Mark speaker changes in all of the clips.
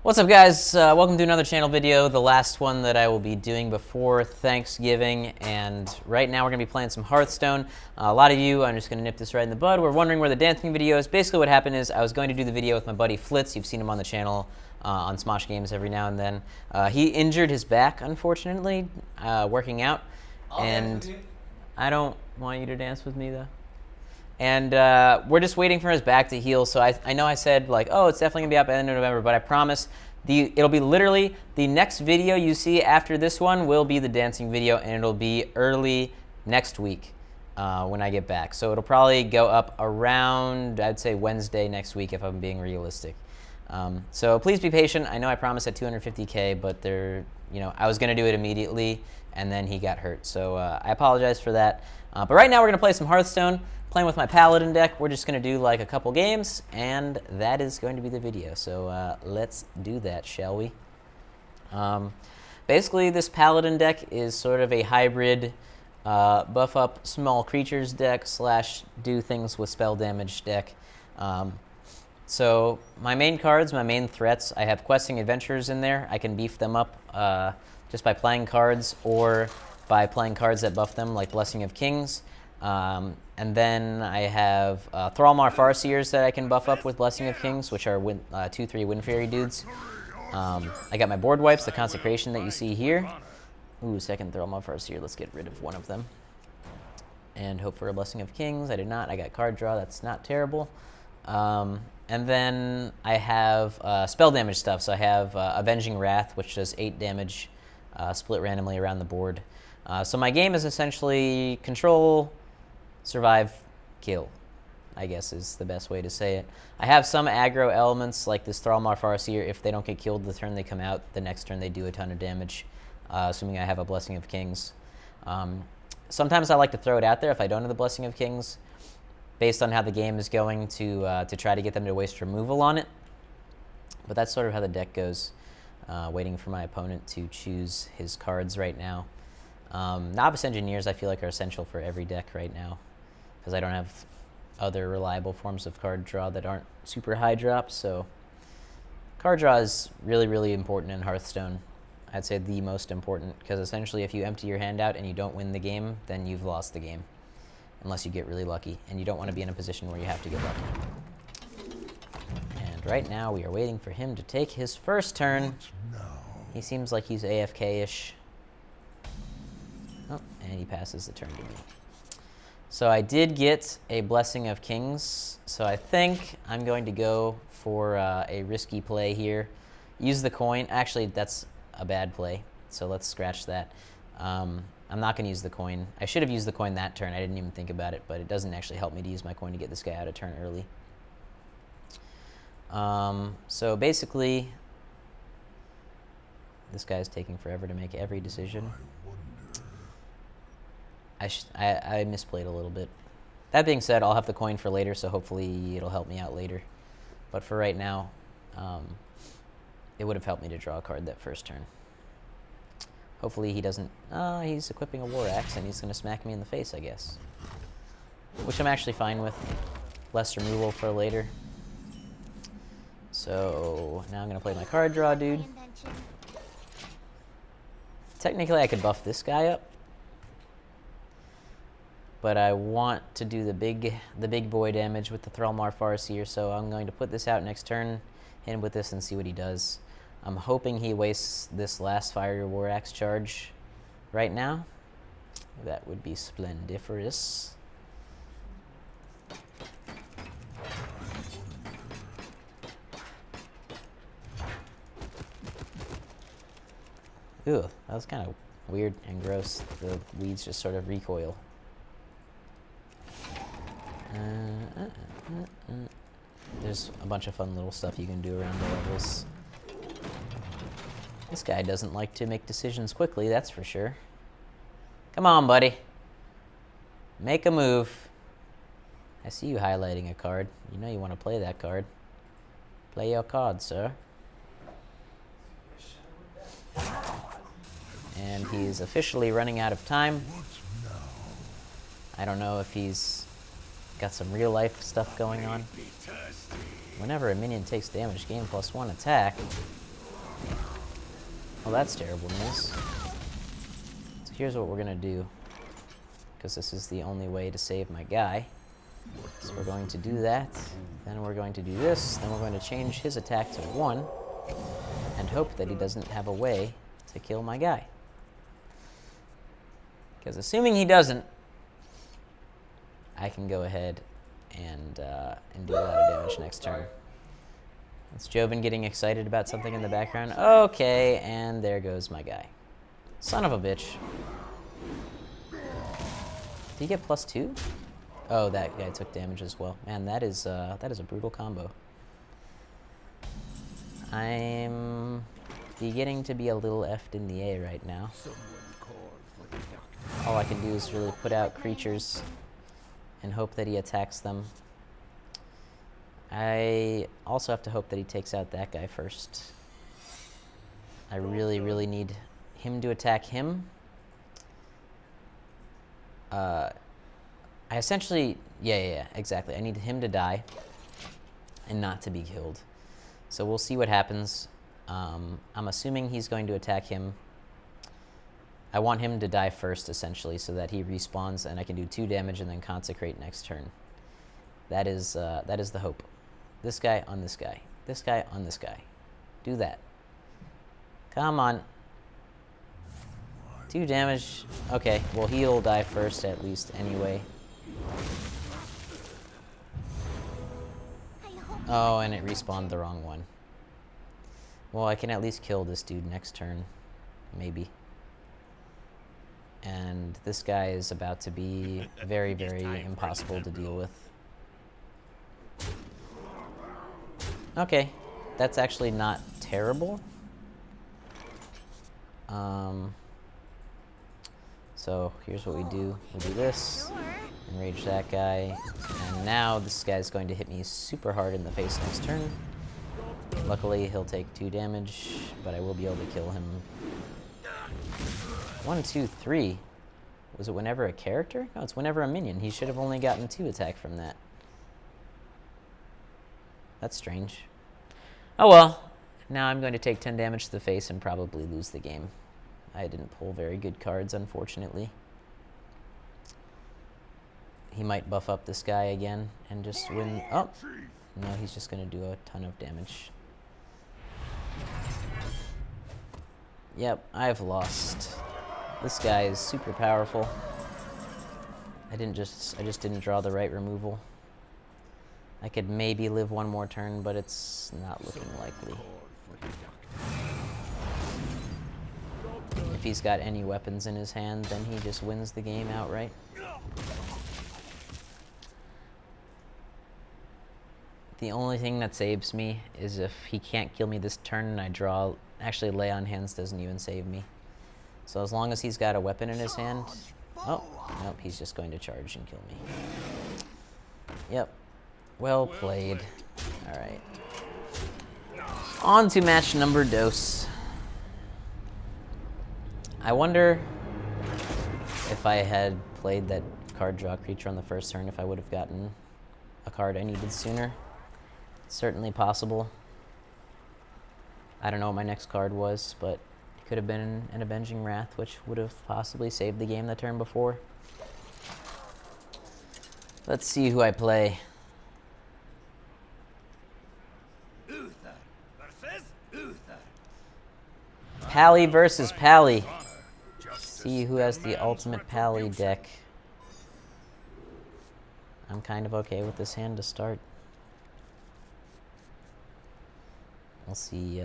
Speaker 1: What's up, guys? Welcome to another channel video, the last one that I will be doing before Thanksgiving. And right now we're going to be playing some Hearthstone. A lot of you, I'm just going to nip this right in the bud, were wondering where the dancing video is. Basically what happened is I was going to do the video with my buddy Flitz. You've seen him on the channel on Smosh Games every now and then. He injured his back, unfortunately, working out. And I don't want you to dance with me, though. And we're just waiting for his back to heal. So I know I said, like, oh, it's definitely going to be up at the end of November, but I promise it'll be literally the next video you see after this one will be the dancing video, and it'll be early next week when I get back. So it'll probably go up around, I'd say, Wednesday next week if I'm being realistic. So please be patient. I know I promised at 250K, but I was going to do it immediately, and then he got hurt. So I apologize for that. But right now we're going to play some Hearthstone. Playing with my Paladin deck. We're just going to do like a couple games, and that is going to be the video. So let's do that, shall we? Basically, this Paladin deck is sort of a hybrid buff up small creatures deck / do things with spell damage deck. So my main cards, my main threats, I have Questing Adventurers in there. I can beef them up just by playing cards or by playing cards that buff them, like Blessing of Kings. And then I have Thrallmar Farseers that I can buff up with Blessing of Kings, which are 2/3 Wind Fairy dudes. I got my board wipes, the Consecration that you see here. Ooh, second Thrallmar Farseer. Let's get rid of one of them. And hope for a Blessing of Kings. I did not. I got card draw. That's not terrible. And then I have spell damage stuff. So I have Avenging Wrath, which does 8 damage, split randomly around the board. So my game is essentially control, survive, kill, I guess is the best way to say it. I have some aggro elements like this Thrallmar Farseer. If they don't get killed the turn they come out, the next turn they do a ton of damage, assuming I have a Blessing of Kings. Sometimes I like to throw it out there if I don't have the Blessing of Kings, based on how the game is going, to try to get them to waste removal on it. But that's sort of how the deck goes, waiting for my opponent to choose his cards right now. Novice Engineers I feel like are essential for every deck right now, because I don't have other reliable forms of card draw that aren't super high drops. So card draw is really, really important in Hearthstone. I'd say the most important, because essentially if you empty your hand out and you don't win the game, then you've lost the game, unless you get really lucky, and you don't want to be in a position where you have to get lucky. And right now we are waiting for him to take his first turn. He seems like he's AFK-ish. Oh, and he passes the turn to me. So I did get a Blessing of Kings, so I think I'm going to go for a risky play here. Use the coin. Actually, that's a bad play, so let's scratch that. I'm not going to use the coin. I should have used the coin that turn. I didn't even think about it, but it doesn't actually help me to use my coin to get this guy out of turn early. So basically, this guy's taking forever to make every decision. I misplayed a little bit. That being said, I'll have the coin for later, so hopefully it'll help me out later. But for right now, it would have helped me to draw a card that first turn. Hopefully he doesn't... he's equipping a War Axe, and he's going to smack me in the face, I guess. Which I'm actually fine with. Less removal for later. So now I'm going to play my card draw, dude. Technically, I could buff this guy up, but I want to do the big boy damage with the Thrallmar Farseer, so I'm going to put this out next turn, hit him with this, and see what he does. I'm hoping he wastes this last Fire Your War Axe charge right now. That would be splendiferous. Ooh, that was kind of weird and gross. The weeds just sort of recoil. There's a bunch of fun little stuff you can do around the levels. This guy doesn't like to make decisions quickly, that's for sure. Come on, buddy. Make a move. I see you highlighting a card. You know you want to play that card. Play your card, sir. And he's officially running out of time. I don't know if he's got some real life stuff going on. Whenever a minion takes damage, gain +1 attack. Well, that's terrible news. So here's what we're gonna do, because this is the only way to save my guy. So we're going to do that, then we're going to do this, then we're going to change his attack to 1, and hope that he doesn't have a way to kill my guy. Because assuming he doesn't, I can go ahead and do a lot of damage next turn. That's Joven getting excited about something in the background. Okay, and there goes my guy. Son of a bitch. Did he get +2? Oh, that guy took damage as well. Man, that is a brutal combo. I'm beginning to be a little effed in the A right now. All I can do is really put out creatures and hope that he attacks them. I also have to hope that he takes out that guy first. I really, really need him to attack him. I essentially, yeah, exactly. I need him to die and not to be killed. So we'll see what happens. I'm assuming he's going to attack him. I want him to die first, essentially, so that he respawns and I can do 2 damage and then consecrate next turn. That is the hope. This guy on this guy. This guy on this guy. Do that. Come on. 2 damage. Okay, well, he'll die first at least anyway. Oh, and it respawned the wrong one. Well, I can at least kill this dude next turn. Maybe. And this guy is about to be very, very impossible to deal with. Okay, that's actually not terrible. So here's what we do. We do this, enrage that guy, and now this guy's going to hit me super hard in the face next turn. Luckily, he'll take 2 damage, but I will be able to kill him. 1, 2, 3. Was it whenever a character? No, it's whenever a minion. He should have only gotten 2 attack from that. That's strange. Oh well. Now I'm going to take 10 damage to the face and probably lose the game. I didn't pull very good cards, unfortunately. He might buff up this guy again and just win. Oh! No, he's just going to do a ton of damage. Yep, I've lost. This guy is super powerful. I just didn't draw the right removal. I could maybe live 1 more turn, but it's not looking likely. If he's got any weapons in his hand, then he just wins the game outright. The only thing that saves me is if he can't kill me this turn and I draw. Actually, Lay on Hands doesn't even save me. So as long as he's got a weapon in his hand. Oh, nope, he's just going to charge and kill me. Yep. Well played. Alright. On to match number dos. I wonder if I had played that card draw creature on the first turn, if I would have gotten a card I needed sooner. It's certainly possible. I don't know what my next card was, but it could have been an Avenging Wrath, which would have possibly saved the game the turn before. Let's see who I play. Pally versus Pally. See who has the ultimate Pally deck. I'm kind of okay with this hand to start. We'll see.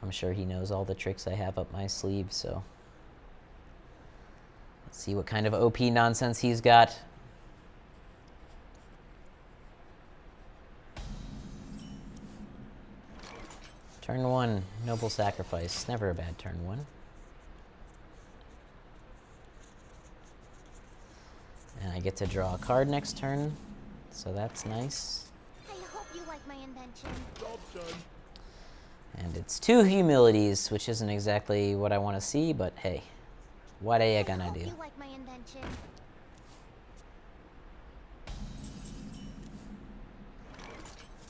Speaker 1: I'm sure he knows all the tricks I have up my sleeve, so let's see what kind of OP nonsense he's got. Turn 1, Noble Sacrifice. Never a bad turn 1. And I get to draw a card next turn, so that's nice.
Speaker 2: I hope you like my invention.
Speaker 3: Job done.
Speaker 1: And it's 2 humilities, which isn't exactly what I want to see, but hey, what are you gonna do?
Speaker 2: I hope you like my invention.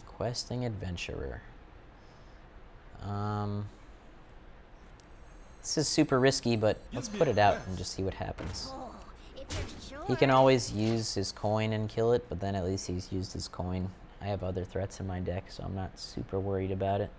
Speaker 1: Questing Adventurer. This is super risky, but let's put it out and just see what happens.
Speaker 2: Oh, if you're sure.
Speaker 1: He can always use his coin and kill it, but then at least he's used his coin. I have other threats in my deck, so I'm not super worried about it.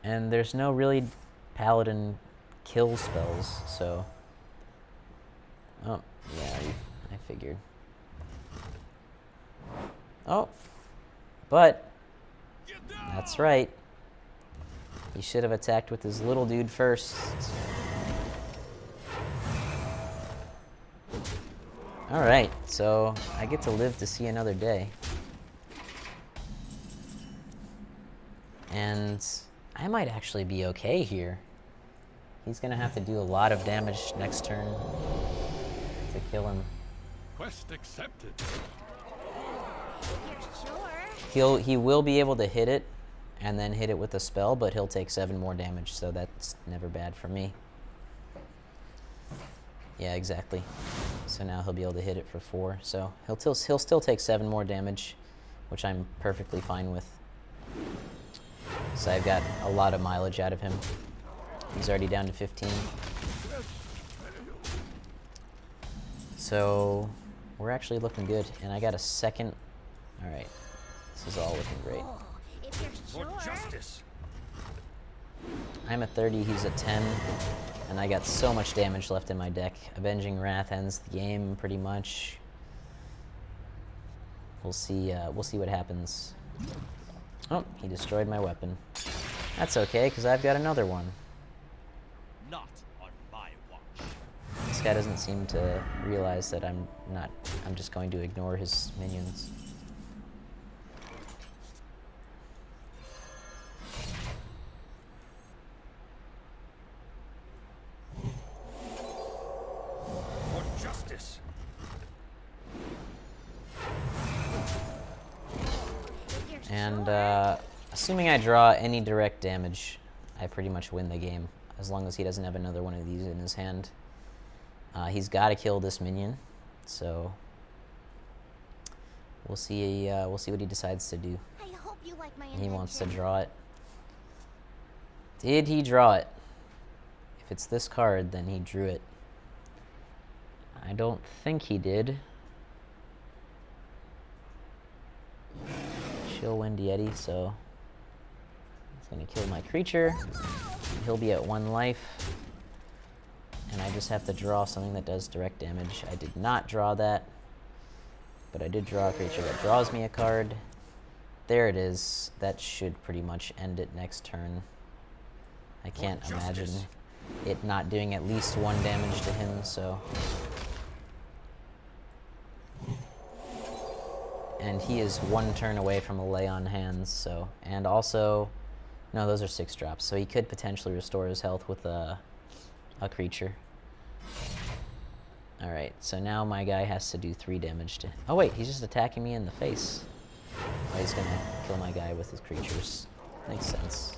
Speaker 1: And there's no really paladin kill spells, so... Oh, yeah, I figured. Oh, but that's right. He should have attacked with his little dude first. Alright, so I get to live to see another day. And I might actually be okay here. He's gonna have to do a lot of damage next turn to kill him.
Speaker 3: Quest accepted.
Speaker 2: If you're sure.
Speaker 1: He will be able to hit it and then hit it with a spell, but he'll take 7 more damage, so that's never bad for me. Yeah, exactly. So now he'll be able to hit it for 4. So he'll still take 7 more damage, which I'm perfectly fine with. So I've got a lot of mileage out of him. He's already down to 15. So we're actually looking good, and I got a second. All right, this is all looking great.
Speaker 2: Oh, if you're
Speaker 3: For
Speaker 2: sure.
Speaker 3: justice.
Speaker 1: I'm at 30, he's at 10, and I got so much damage left in my deck. Avenging Wrath ends the game pretty much. We'll see what happens. Oh, he destroyed my weapon. That's okay, because I've got another one.
Speaker 3: Not on my watch.
Speaker 1: This guy doesn't seem to realize that I'm just going to ignore his minions.
Speaker 3: For justice.
Speaker 2: If you're
Speaker 1: And
Speaker 2: sure.
Speaker 1: assuming I draw any direct damage, I pretty much win the game, as long as he doesn't have another one of these in his hand. He's got to kill this minion, so we'll see what he decides to do.
Speaker 2: I hope you like my
Speaker 1: He
Speaker 2: invention.
Speaker 1: wants to draw it. Did he draw it? If it's this card, then he drew it. I don't think he did. Chill Wind Yeti, so he's gonna kill my creature. He'll be at 1 life. And I just have to draw something that does direct damage. I did not draw that, but I did draw a creature that draws me a card. There it is. That should pretty much end it next turn. I can't imagine it not doing at least 1 damage to him, so... And he is 1 turn away from a lay on hands, so... And also... No, those are 6 drops, so he could potentially restore his health with a creature. Alright, so now my guy has to do 3 damage to... Oh wait, he's just attacking me in the face. Oh, he's gonna kill my guy with his creatures. Makes sense.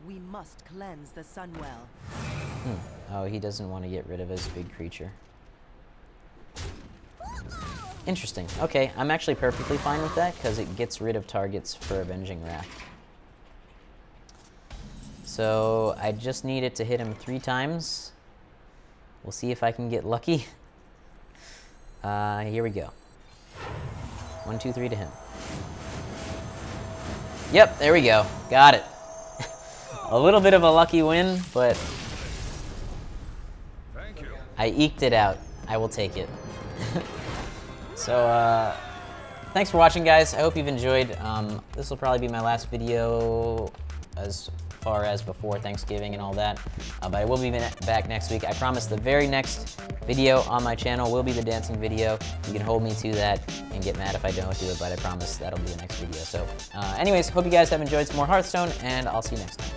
Speaker 4: We must cleanse the Sunwell.
Speaker 1: Oh, he doesn't want to get rid of his big creature. Interesting. Okay, I'm actually perfectly fine with that, because it gets rid of targets for Avenging Wrath. So I just need it to hit him 3 times. We'll see if I can get lucky. Here we go. 1, 2, 3 to him. Yep, there we go. Got it. A little bit of a lucky win, but
Speaker 3: Thank you.
Speaker 1: I eked it out. I will take it. So, thanks for watching, guys. I hope you've enjoyed. This will probably be my last video as far as before Thanksgiving and all that. But I will be back next week. I promise the very next video on my channel will be the dancing video. You can hold me to that and get mad if I don't do it, but I promise that'll be the next video. So, anyways, hope you guys have enjoyed some more Hearthstone, and I'll see you next time.